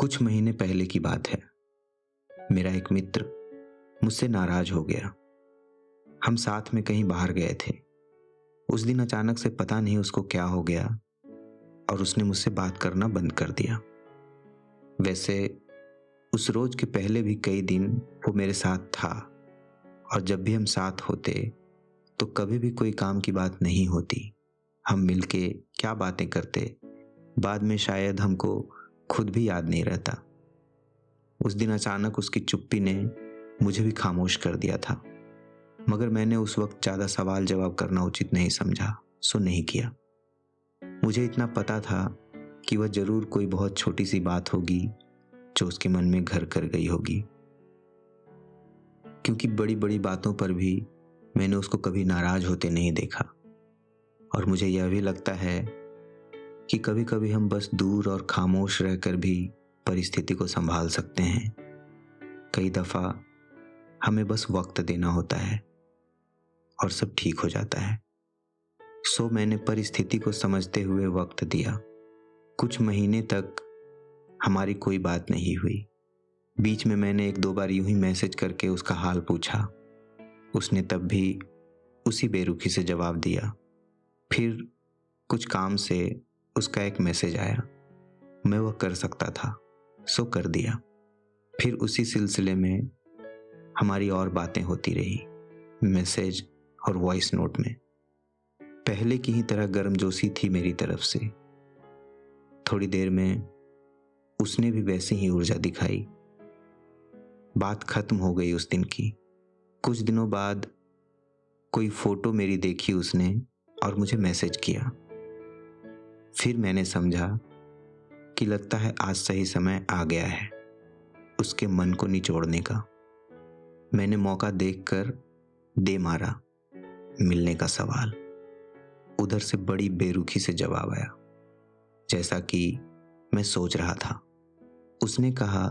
कुछ महीने पहले की बात है। मेरा एक मित्र मुझसे नाराज हो गया। हम साथ में कहीं बाहर गए थे। उस दिन अचानक से पता नहीं उसको क्या हो गया और उसने मुझसे बात करना बंद कर दिया। वैसे उस रोज के पहले भी कई दिन वो मेरे साथ था और जब भी हम साथ होते तो कभी भी कोई काम की बात नहीं होती। हम मिलके क्या बातें करते, बाद में शायद हमको खुद भी याद नहीं रहता। उस दिन अचानक उसकी चुप्पी ने मुझे भी खामोश कर दिया था, मगर मैंने उस वक्त ज़्यादा सवाल जवाब करना उचित नहीं समझा, सो नहीं किया। मुझे इतना पता था कि वह जरूर कोई बहुत छोटी सी बात होगी जो उसके मन में घर कर गई होगी, क्योंकि बड़ी बड़ी बातों पर भी मैंने उसको कभी नाराज होते नहीं देखा। और मुझे यह भी लगता है कि कभी कभी हम बस दूर और खामोश रहकर भी परिस्थिति को संभाल सकते हैं। कई दफा हमें बस वक्त देना होता है और सब ठीक हो जाता है। सो मैंने परिस्थिति को समझते हुए वक्त दिया। कुछ महीने तक हमारी कोई बात नहीं हुई। बीच में मैंने एक दो बार यूं ही मैसेज करके उसका हाल पूछा। उसने तब भी उसी बेरुखी से जवाब दिया। फिर कुछ काम से उसका एक मैसेज आया। मैं वह कर सकता था, सो कर दिया। फिर उसी सिलसिले में हमारी और बातें होती रही, मैसेज और वॉइस नोट में। पहले की ही तरह गर्मजोशी थी मेरी तरफ से। थोड़ी देर में उसने भी वैसी ही ऊर्जा दिखाई। बात खत्म हो गई उस दिन की। कुछ दिनों बाद कोई फोटो मेरी देखी उसने और मुझे मैसेज किया। फिर मैंने समझा कि लगता है आज सही समय आ गया है उसके मन को निचोड़ने का। मैंने मौका देखकर दे मारा मिलने का सवाल। उधर से बड़ी बेरुखी से जवाब आया, जैसा कि मैं सोच रहा था। उसने कहा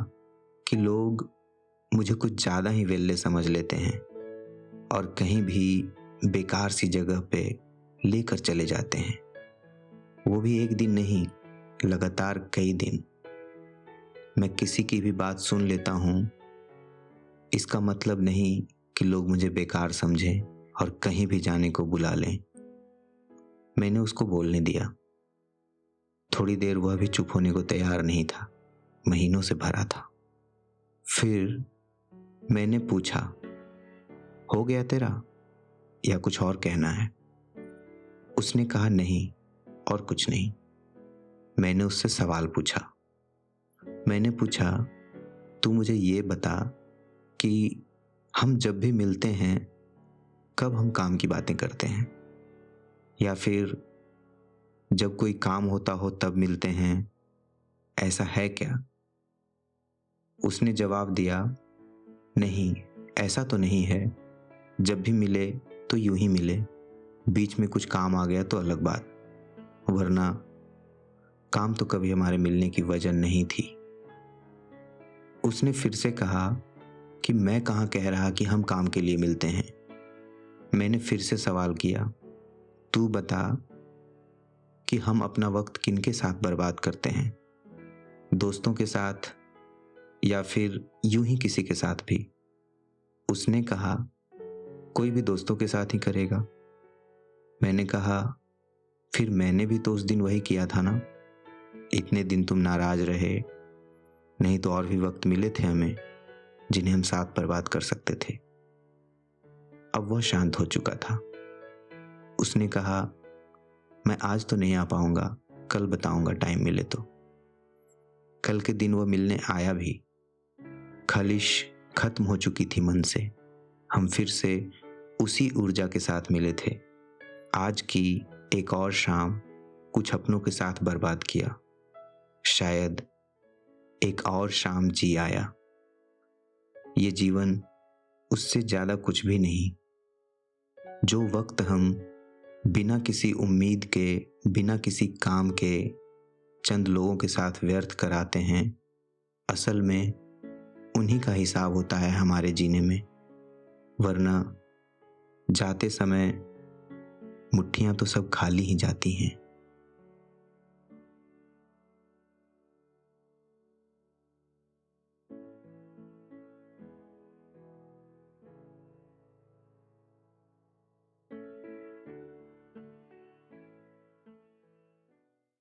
कि लोग मुझे कुछ ज्यादा ही वेल्ले समझ लेते हैं और कहीं भी बेकार सी जगह पे लेकर चले जाते हैं। वो भी एक दिन नहीं, लगातार कई दिन। मैं किसी की भी बात सुन लेता हूं, इसका मतलब नहीं कि लोग मुझे बेकार समझें और कहीं भी जाने को बुला लें। मैंने उसको बोलने दिया। थोड़ी देर वह भी चुप होने को तैयार नहीं था। महीनों से भरा था। फिर मैंने पूछा, हो गया तेरा या कुछ और कहना है? उसने कहा नहीं और कुछ नहीं। मैंने उससे सवाल पूछा। मैंने पूछा, तू मुझे ये बता कि हम जब भी मिलते हैं कब हम काम की बातें करते हैं, या फिर जब कोई काम होता हो तब मिलते हैं, ऐसा है क्या? उसने जवाब दिया, नहीं ऐसा तो नहीं है। जब भी मिले तो यूं ही मिले, बीच में कुछ काम आ गया तो अलग बात, वरना काम तो कभी हमारे मिलने की वजह नहीं थी। उसने फिर से कहा कि मैं कहाँ कह रहा कि हम काम के लिए मिलते हैं। मैंने फिर से सवाल किया, तू बता कि हम अपना वक्त किनके साथ बर्बाद करते हैं, दोस्तों के साथ या फिर यूं ही किसी के साथ भी? उसने कहा, कोई भी दोस्तों के साथ ही करेगा। मैंने कहा, फिर मैंने भी तो उस दिन वही किया था ना। इतने दिन तुम नाराज रहे, नहीं तो और भी वक्त मिले थे हमें जिन्हें हम साथ बर्बाद कर सकते थे। अब वह शांत हो चुका था। उसने कहा, मैं आज तो नहीं आ पाऊंगा, कल बताऊंगा टाइम मिले तो। कल के दिन वह मिलने आया भी। खलिश खत्म हो चुकी थी मन से। हम फिर से उसी ऊर्जा के साथ मिले थे। आज की एक और शाम कुछ अपनों के साथ बर्बाद किया। शायद एक और शाम जी आया। ये जीवन उससे ज्यादा कुछ भी नहीं। जो वक्त हम बिना किसी उम्मीद के, बिना किसी काम के चंद लोगों के साथ व्यर्थ कराते हैं, असल में उन्हीं का हिसाब होता है हमारे जीने में। वरना जाते समय मुट्ठियां तो सब खाली ही जाती हैं।